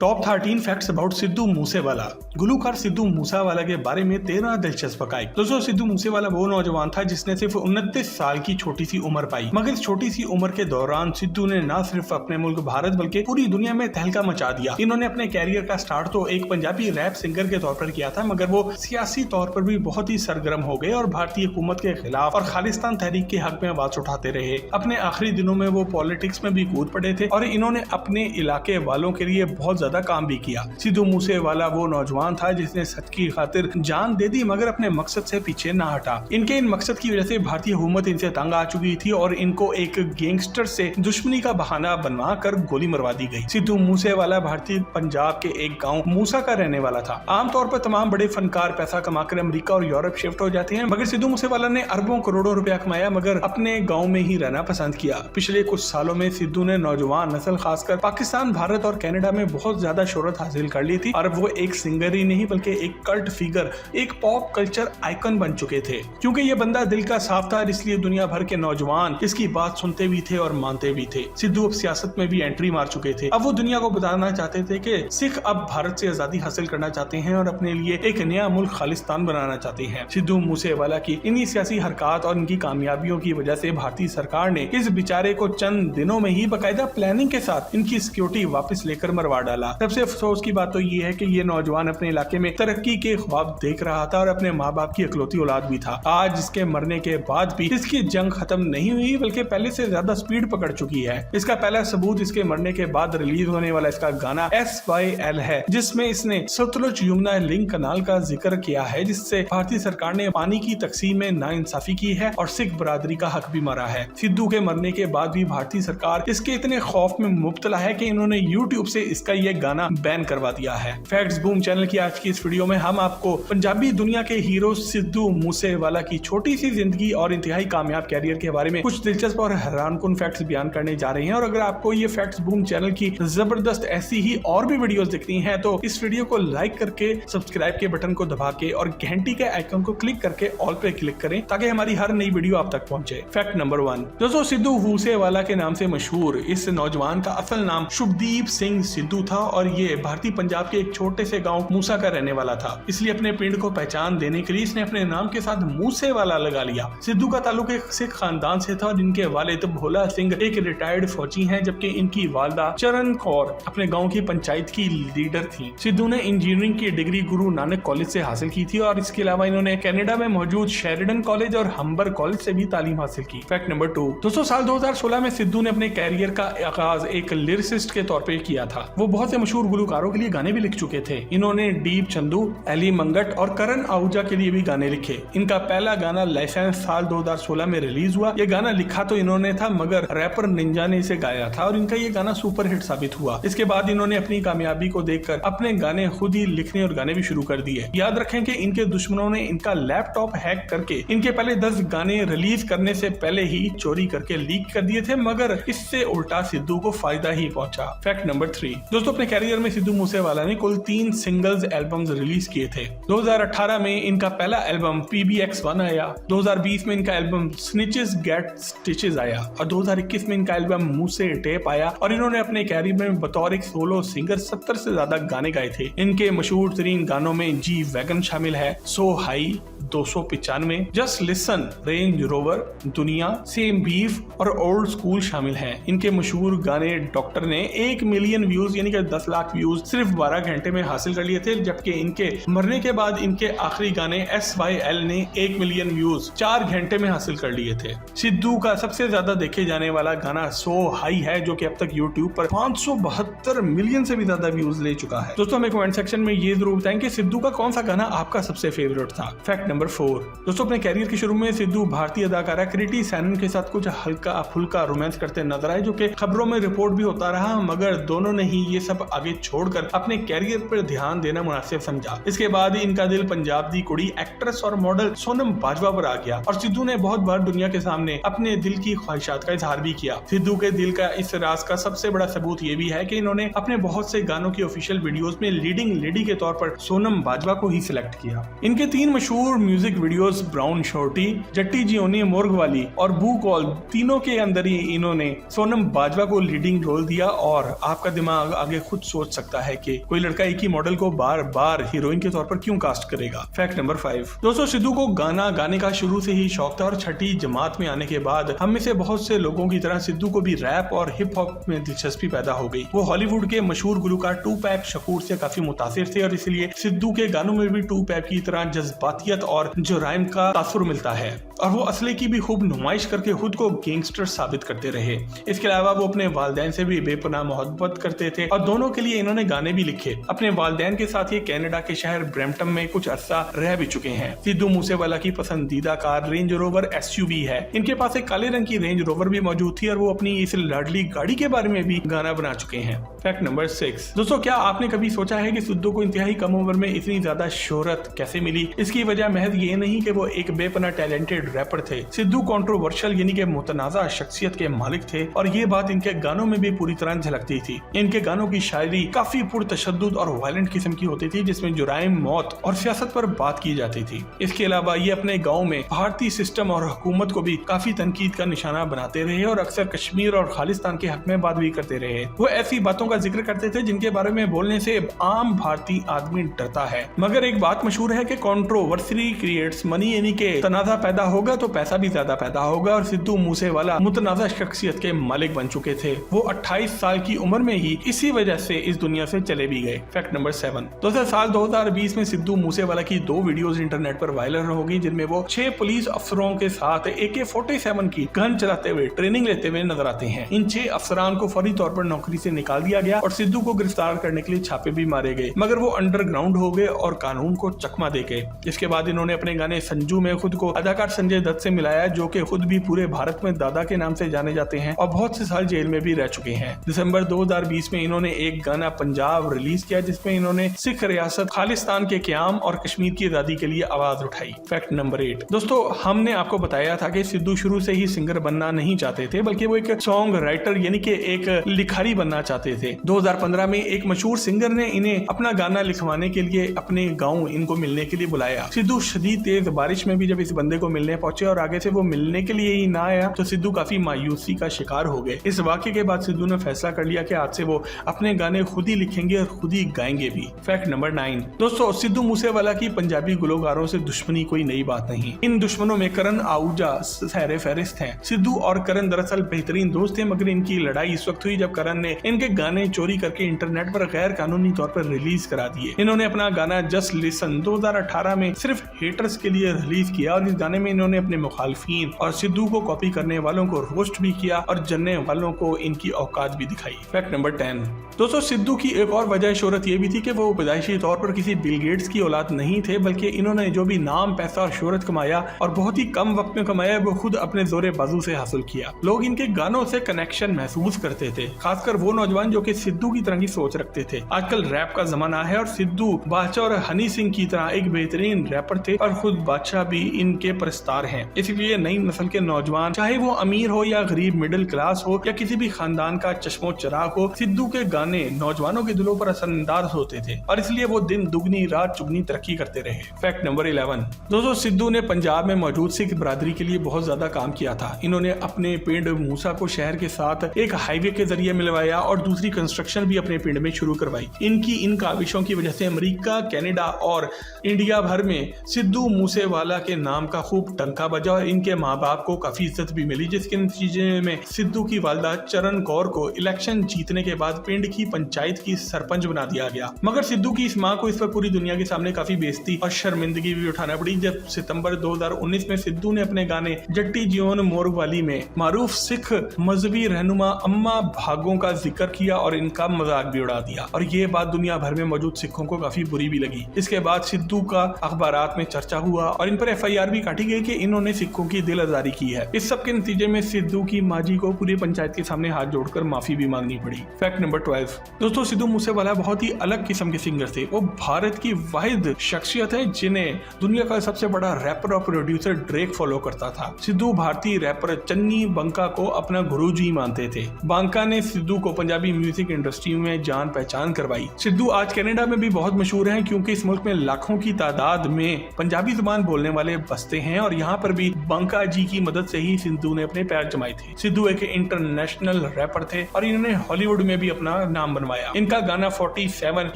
Top 13 facts about Sidhu Moosewala. गुलूकार सिद्धू मूसेवाला के बारे में 13 दिलचस्प हकाइक। दोस्तों, सिद्धू मूसेवाला वो नौजवान था जिसने सिर्फ 29 साल की छोटी सी उम्र पाई, मगर इस छोटी सी उम्र के दौरान सिद्धू ने न सिर्फ अपने मुल्क भारत बल्कि पूरी दुनिया में तहलका मचा दिया। इन्होंने अपने कैरियर का स्टार्ट तो एक पंजाबी रैप सिंगर के तौर पर किया था, मगर वो सियासी तौर पर भी बहुत ही सरगर्म हो गए और भारतीय हुकूमत के खिलाफ और खालिस्तान तहरीक के हक में आवाज उठाते रहे। अपने आखिरी दिनों में वो पॉलिटिक्स में भी कूद पड़े थे और इन्होंने अपने इलाके वालों के लिए बहुत ज्यादा काम भी किया। सिद्धू मूसेवाला वो नौजवान था जिसने सच की खातिर जान दे दी, मगर अपने मकसद से पीछे ना हटा। इनके इन मकसद की वजह से भारतीय हुकूमत इनसे तंग आ चुकी थी और इनको एक गैंगस्टर से दुश्मनी का बहाना बनवा कर गोली मरवा दी गई। सिद्धू मूसेवाला भारतीय पंजाब के एक गाँव मूसा का रहने वाला था। आमतौर पर तमाम बड़े फनकार पैसा कमाकर अमेरिका और यूरोप शिफ्ट हो जाते हैं, मगर सिद्धू मूसेवाला ने अरबों करोड़ों रुपया कमाया मगर अपने गाँव में ही रहना पसंद किया। पिछले कुछ सालों में सिद्धू ने नौजवान नस्ल खासकर पाकिस्तान, भारत और कनाडा में बहुत ज्यादा शोहरत हासिल कर ली थी और वो एक सिंगर ही नहीं बल्कि एक कल्ट फिगर, एक पॉप कल्चर आइकन बन चुके थे। क्योंकि ये बंदा दिल का साफ था, इसलिए दुनिया भर के नौजवान इसकी बात सुनते भी थे और मानते भी थे। सिद्धू अब सियासत में भी एंट्री मार चुके थे। अब वो दुनिया को बताना चाहते थे कि सिख अब भारत से आजादी हासिल करना चाहते हैं और अपने लिए एक नया मुल्क खालिस्तान बनाना चाहते हैं। सिद्धू मूसेवाला की इन्हीं सियासी हरकत और इनकी कामयाबियों की वजह से भारतीय सरकार ने इस बेचारे को चंद दिनों में ही बाकायदा प्लानिंग के साथ इनकी सिक्योरिटी वापस लेकर मरवा डाला। सबसे अफसोस की बात तो ये है कि ये नौजवान अपने इलाके में तरक्की के ख्वाब देख रहा था और अपने माँ बाप की इकलौती औलाद भी था। आज इसके मरने के बाद भी इसकी जंग खत्म नहीं हुई बल्कि पहले से ज्यादा स्पीड पकड़ चुकी है। इसका पहला सबूत इसके मरने के बाद रिलीज होने वाला इसका गाना SYL है, जिसमें इसने सतलुज यमुना लिंक कनाल का जिक्र किया है, जिससे भारतीय सरकार ने पानी की तकसीम में नाइंसाफी की है और सिख बरादरी का हक भी मारा है। सिद्धू के मरने के बाद भी भारतीय सरकार इसके इतने खौफ में मुब्तला है कि इन्होंने YouTube से इसका ये गाना बैन करवा दिया है। फैक्ट्स बूम चैनल की आज की इस वीडियो में हम आपको पंजाबी दुनिया के हीरो सिद्धू मूसेवाला की छोटी सी जिंदगी और इंतहाई कामयाब कैरियर के बारे में कुछ दिलचस्प और हैरानकुन फैक्ट्स बयान करने जा रहे हैं। और अगर आपको ये फैक्ट्स बूम चैनल की जबरदस्त ऐसी ही और भी वीडियोस देखनी है तो इस वीडियो को लाइक करके सब्सक्राइब के बटन को दबा के और घंटी के आइकन को क्लिक करके ऑल पे क्लिक करें ताकि हमारी हर नई वीडियो आप तक पहुंचे। फैक्ट नंबर 1, दोस्तों, सिद्धू मूसेवाला के नाम से मशहूर इस नौजवान का असल नाम शुभदीप सिंह सिद्धू था और ये भारतीय पंजाब के एक छोटे से गांव मूसा का रहने वाला था। इसलिए अपने पिंड को पहचान देने के लिए इसने अपने नाम के साथ मूसेवाला लगा लिया। सिद्धू का ताल्लुक एक सिख खानदान से था और इनके वालिद भोला सिंह एक रिटायर्ड फौजी हैं, जबकि इनकी वालदा चरण कौर अपने गांव की पंचायत की लीडर थी। सिद्धू ने इंजीनियरिंग की डिग्री गुरु नानक कॉलेज से हासिल की थी और इसके अलावा इन्होंने कनाडा में मौजूद शेरिडन कॉलेज और हम्बर कॉलेज से भी तालीम हासिल की। फैक्ट नंबर 2, दोस्तों, साल 2016 में सिद्धू ने अपने कैरियर का आगाज एक लिरिसिस्ट के तौर पर किया था। वो बहुत से मशहूर गुलकारों के लिए गाने भी लिख चुके थे। इन्होंने दीप चंदू, एली मंगट और करण आहूजा के लिए भी गाने लिखे। इनका पहला गाना लाइसेंस साल 2016 में रिलीज हुआ। ये गाना लिखा तो इन्होंने था मगर रैपर निंजा ने इसे गाया था और इनका ये गाना सुपर हिट साबित हुआ। इसके बाद इन्होंने अपनी कामयाबी को देखकर अपने गाने खुद ही लिखने और गाने भी शुरू कर दिए। याद रखें कि इनके दुश्मनों ने इनका लैपटॉप हैक करके इनके पहले 10 गाने रिलीज करने से पहले ही चोरी करके लीक कर दिए थे, मगर इससे उल्टा सिद्धू को फायदा ही पहुंचा। फैक्ट नंबर 3, दोस्तों, अपने कैरियर में सिद्धू मूसेवाला ने कुल 3 सिंगल्स एल्बम्स रिलीज किए थे। 2018 में इनका पहला एल्बम PBX1 आया, 2020 में इनका एल्बम स्निचेस गेट स्टिचेस आया और 2021 में इनका एल्बम मूसे टेप आया और इन्होंने अपने कैरियर में बतौर एक सोलो सिंगर 70 से ज्यादा गाने गाए थे। इनके मशहूर तरीन गानों में जी वैगन शामिल है, so high 295, just listen, Range Rover, दुनिया, सेम बीफ और ओल्ड स्कूल शामिल हैं। इनके मशहूर गाने डॉक्टर ने 1 मिलियन व्यूज यानी कि 10 लाख व्यूज सिर्फ 12 घंटे में हासिल कर लिए थे, जबकि इनके मरने के बाद इनके आखिरी गाने SYL ने 1 मिलियन व्यूज 4 घंटे में हासिल कर लिए थे। सिद्धू का सबसे ज्यादा देखे जाने वाला गाना सो हाई है, जो कि अब तक यूट्यूब पर 572 मिलियन से भी ज्यादा व्यूज ले चुका है। दोस्तों, हमें कमेंट सेक्शन में ये जरूर बताएं कि सिद्धू का कौन सा गाना आपका सबसे फेवरेट था। फैक्ट नंबर 4, दोस्तों, अपने कैरियर के शुरू में सिद्धू भारतीय अदाकारा कृति सैनन के साथ कुछ हल्का फुल्का रोमांस करते नजर आए, जो कि खबरों में रिपोर्ट भी होता रहा, मगर दोनों ने ही ये सब आगे छोड़कर अपने कैरियर पर ध्यान देना मुनासिब समझा। इसके बाद इनका दिल पंजाब दी कुड़ी एक्ट्रेस और मॉडल सोनम बाजवा पर आ गया और सिद्धू ने बहुत बार दुनिया के सामने अपने दिल की ख्वाहिशात का इजहार भी किया। सिद्धू के दिल का इस राज का सबसे बड़ा सबूत ये भी है कि इन्होंने अपने बहुत से गानों की ऑफिशियल वीडियोस में लीडिंग लेडी के तौर पर सोनम बाजवा को ही सिलेक्ट किया। इनके 3 मशहूर music videos brown shorty, Jatti Gionee morgue वाली और बू कॉल, तीनों के अंदर ही इन्होंने सोनम बाजवा को लीडिंग रोल दिया। और आपका दिमाग आगे खुद सोच सकता है कि कोई लड़का एक ही मॉडल को बार बार हीरोइन के तौर पर क्यों कास्ट करेगा। फैक्ट नंबर 5, दोस्तों सिद्धू को गाना गाने का शुरू से ही शौक था और छठी जमात में आने के बाद हम में से बहुत से लोगों की तरह सिद्धू को भी रैप और हिप हॉप में दिलचस्पी पैदा हो गई। वो हॉलीवुड के मशहूर गुलकार टूपैक शकूर से काफी मुतासिर थे और इसलिए सिद्धू के गानों में भी टूपैक की तरह जज्बातियत और जुराइम का तासुर मिलता है और वो असली की भी खूब नुमाइश करके खुद को गैंगस्टर साबित करते रहे। इसके अलावा वो अपने वालिदैन से भी बेपनाह मोहब्बत करते थे और दोनों के लिए इन्होंने गाने भी लिखे। अपने वालिदैन के साथ ये कनाडा के शहर ब्रैम्पटन में कुछ अरसा रह भी चुके हैं। सिद्धू मूसेवाला की पसंदीदा कार रेंज रोवर SUV है। इनके पास एक काले रंग की रेंज रोवर भी मौजूद थी और वो अपनी इस लाडली गाड़ी के बारे में भी गाना बना चुके हैं। फैक्ट नंबर 6, दोस्तों क्या आपने कभी सोचा है कि सिद्धू को इंतहाई कम उम्र में इतनी ज्यादा शोहरत कैसे मिली? इसकी वजह महज ये नहीं कि वो एक बेपनाह टैलेंटेड रैपर थे। सिद्धू कंट्रोवर्शियल यानी कि मुतनाज़ा शख्सियत के मालिक थे और ये बात इनके गानों में भी पूरी तरह झलकती थी। इनके गानों की शायरी काफी पुरतशद्दुद और वायलेंट किस्म की होती थी जिसमें जुराइम, मौत और सियासत पर बात की जाती थी। इसके अलावा ये अपने गाँव में भारतीय सिस्टम और हुकूमत को भी काफी तनकीद का निशाना बनाते रहे और अक्सर कश्मीर और खालिस्तान के हक में बात भी करते रहे। वो ऐसी बातों का जिक्र करते थे जिनके बारे में बोलने से आम भारतीय आदमी डरता है। मगर एक बात मशहूर है कि कंट्रोवर्सी क्रिएट्स मनी, यानी कि तनाजा पैदा होगा तो पैसा भी ज्यादा पैदा होगा और सिद्धू मूसेवाला मुतनाज़ा शख्सियत के मालिक बन चुके थे। वो 28 साल की उम्र में ही इसी वजह से इस दुनिया से चले भी गए। फैक्ट नंबर 7, दोस्तों साल 2020 में सिद्धू मूसेवाला की 2 वीडियोस इंटरनेट पर वायरल हो गई जिनमें वो 6 पुलिस अफसरों के साथ AK-47 की गन चलाते हुए ट्रेनिंग लेते हुए नजर आते हैं। इन 6 अफसरान को फौरी तौर पर नौकरी से निकाल दिया गया और सिद्धू को गिरफ्तार करने के लिए छापे भी मारे गए, मगर वो अंडरग्राउंड हो गए और कानून को चकमा दे गए। इसके बाद इन्होंने अपने गाने संजू में खुद को अदाकार संजय दत्त से मिलाया, जो कि खुद भी पूरे भारत में दादा के नाम से जाने जाते हैं और बहुत से साल जेल में भी रह चुके हैं। दिसंबर 2020 में इन्होंने एक गाना पंजाब रिलीज किया जिसमें इन्होंने सिख रियासत खालिस्तान के क़याम और कश्मीर की आजादी के लिए आवाज उठाई। फैक्ट नंबर 8, दोस्तों हमने आपको बताया था कि सिद्धू शुरू से ही सिंगर बनना नहीं चाहते थे, बल्कि वो एक सॉन्ग राइटर यानी कि एक लिखारी बनना चाहते थे। 2015 में एक मशहूर सिंगर ने इन्हें अपना गाना लिखवाने के लिए अपने गाँव इनको मिलने के लिए बुलाया। सिद्धू शदीद तेज बारिश में भी जब इस बंदे को मिलने पहुंचे और आगे से वो मिलने के लिए ही ना आया तो सिद्धू काफी मायूसी का शिकार हो गए। इस वाकये के बाद सिद्धू ने फैसला कर लिया कि आज से वो अपने गाने खुद ही लिखेंगे और खुद ही गाएंगे भी। फैक्ट नंबर 9, दोस्तों सिद्धू मूसेवाला की पंजाबी गुलकारों से दुश्मनी कोई नई बात नहीं। इन दुश्मनों में करण आहूजा सहरे फहरिस्त हैं। सिद्धू और करण दरअसल बेहतरीन दोस्त थे, मगर इनकी लड़ाई इस वक्त हुई जब करण ने इनके गाने चोरी करके इंटरनेट पर गैर कानूनी तौर पर रिलीज करा दिए। इन्होंने अपना गाना जस्ट लिसन 2018 में सिर्फ हेटर्स के लिए रिलीज किया और इस गाने में इन्होंने अपने मुखालफीन और सिद्धू को कॉपी करने वालों को रोस्ट भी किया और जलने वालों को इनकी औकात भी दिखाई। फैक्ट नंबर 10, दोस्तों सिद्धू की एक और वजह शोहरत ये भी थी कि वो पैदाइशी तौर पर किसी बिल गेट्स की औलाद नहीं थे, बल्कि इन्होंने जो भी नाम, पैसा और शोहरत कमाया और बहुत ही कम वक्त में कमाया वो खुद अपने जोरे बाजू से हासिल किया। लोग इनके गानों से कनेक्शन महसूस करते थे, खासकर वो नौजवान जो कि सिद्धू की तरह की सोच रखते थे। आजकल रैप का जमाना है और सिद्धू बादशाह और हनी सिंह की तरह एक बेहतरीन रैपर थे और खुद बादशाह भी इनके परस्तार हैं। इसलिए नई नस्ल के नौजवान, चाहे वो अमीर हो या गरीब मिडिल क्लास हो या किसी भी खानदान का चश्मो चिराग हो, सिद्धू के गाने नौजवानों के दिलों पर असरअंदाज होते थे और इसलिए वो दिन दुगनी रात चुगनी तरक्की करते रहे। फैक्ट नंबर 11, दोस्तों सिद्धू ने पंजाब में मौजूद सिख बरादरी के लिए बहुत ज्यादा काम किया था। इन्होंने अपने पिंड मूसा को शहर के साथ एक हाईवे के जरिए मिलवाया और दूसरी कंस्ट्रक्शन भी अपने पिंड में शुरू करवाई। इनकी इन काविशों की वजह से अमेरिका, कनाडा और इंडिया भर में सिद्धू मूसेवाला के नाम का खूब टंका बजा और इनके माँ बाप को काफी इज्जत भी मिली, जिसके नतीजे में सिद्धू की वालदा चरण कौर को इलेक्शन जीतने के बाद पिंड की पंचायत की सरपंच बना दिया गया। मगर सिद्धू की इस मां को इस पर पूरी दुनिया के सामने काफी बेइज्जती और शर्मिंदगी भी उठाना पड़ी जब सितंबर 2019 में सिद्धू ने अपने गाने जट्टी जियोन मोर्ग वाली में मारूफ सिख मजहबी रहनुमा अम्मा भागों का जिक्र किया और इनका मजाक भी उड़ा दिया और ये बात दुनिया भर में मौजूद सिखों को काफी बुरी भी लगी। इसके बाद सिद्धू का अखबारात में चर्चा हुआ और इन पर FIR भी काटी गई कि इन्होंने सिखों की दिल आजारी की है। इस सब के नतीजे में सिद्धू की माजी को पूरी पंचायत के सामने हाथ जोड़कर माफी भी मांगनी पड़ी। फैक्ट नंबर 12, दोस्तों सिद्धू मूसेवाला बहुत ही अलग किस्म के सिंगर थे। वो भारत की वाहिद शख्सियत है जिन्हें दुनिया का सबसे बड़ा रैपर और प्रोड्यूसर ड्रेक फॉलो करता था। सिद्धू भारतीय रैपर चन्नी बंका को अपना गुरुजी मानते थे। बंका ने सिद्धू को पंजाबी म्यूजिक इंडस्ट्री में जान पहचान करवाई। सिद्धू आज कनाडा में भी बहुत मशहूर हैं क्योंकि इस मुल्क में लाखों की तादाद में पंजाबी जुबान बोलने वाले बसते हैं और यहाँ पर भी बंका जी की मदद से ही सिद्धू ने अपने पैर जमाए थे। सिद्धू एक इंटरनेशनल रैपर थे और इन्होंने हॉलीवुड में भी अपना नाम बनवाया। इनका गाना 47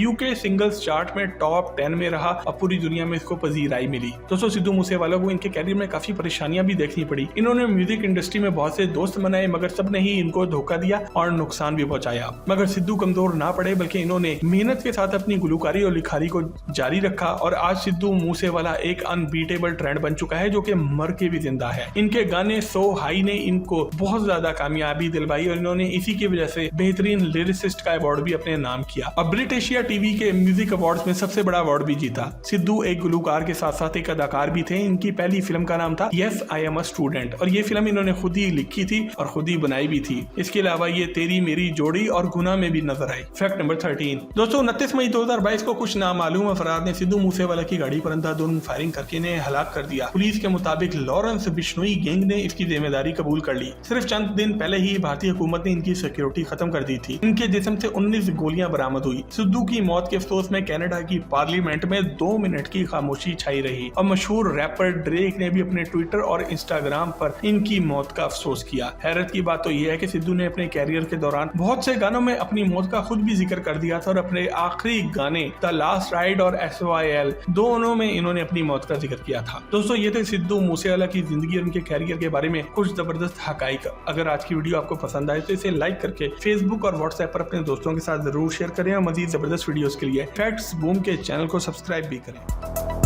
यूके सिंगल्स चार्ट में टॉप 10 में रहा और पूरी दुनिया में इसको पजीराई मिली। दोस्तों सिद्धू मूसेवाला को इनके कैरियर में काफी परेशानियां भी देखनी पड़ी। इन्होंने म्यूजिक इंडस्ट्री में बहुत से दोस्त बनाए मगर सबने ही इनको धोखा दिया और नुकसान भी पहुंचाया। मगर सिद्धू कमजोर ना पड़े बल्कि इन्होंने मेहनत के साथ अपनी गुलकारी और लिखारी को जारी रखा और आज सिद्धू मूसेवाला एक अनबीटेबल ट्रेंड बन चुका है जो कि मर के भी जिंदा है। इनके गाने सो हाई ने इनको बहुत ज्यादा कामयाबी दिलवाई और इन्होंने इसी की वजह से बेहतरीन लिरिसिस्ट का अवार्ड भी अपने नाम किया और ब्रिटिशिया टीवी के म्यूजिक अवार्ड्स में सबसे बड़ा अवार्ड भी जीता। सिद्धू एक गुलकार के साथ साथ एक अदाकार भी थे। इनकी पहली फिल्म का नाम था yes I am a student और ये फिल्म इन्होंने खुद ही लिखी थी और खुद ही बनाई भी थी। इसके अलावा ये तेरी मेरी जोड़ी और गुना में भी नजर आई। फैक्ट नंबर 13 दोस्तों 29 मई 2022 को कुछ नामालूम अफराद ने सिद्धू मूसेवाला की गाड़ी पर अंधाधुंध फायरिंग करके इन्हें हलाक कर दिया। पुलिस के मुताबिक लॉरेंस बिश्नोई गैंग ने इसकी जिम्मेदारी कबूल कर ली। सिर्फ चंद दिन पहले ही भारतीय हुकूमत ने इनकी सिक्योरिटी खत्म कर दी थी। इनके जिस्म से 19 गोलियां बरामद हुई। सिद्धू की मौत के अफसोस में कनाडा की पार्लियामेंट में 2 मिनट की खामोशी छाई रही और मशहूर रैपर ड्रेक ने भी अपने ट्विटर और इंस्टाग्राम पर इनकी मौत का अफसोस किया। हैरत की बात तो यह है कि सिद्धू ने अपने कैरियर के दौरान बहुत से गानों में अपनी मौत का खुद भी जिक्र कर दिया था और अपने आखिरी गाने द लास्ट राइड और SYL दोनों में इन्होंने अपनी मौत का जिक्र किया था। दोस्तों ये थे सिद्धू मूसेवाला की जिंदगी और उनके कैरियर के बारे में कुछ जबरदस्त हकाइक। अगर आज की वीडियो आपको पसंद आए तो इसे लाइक करके फेसबुक और व्हाट्सएप पर अपने दोस्तों के साथ जरूर शेयर करें और मजीद जबरदस्त वीडियोस के लिए फैक्ट्स बूम के चैनल को सब्सक्राइब भी करें।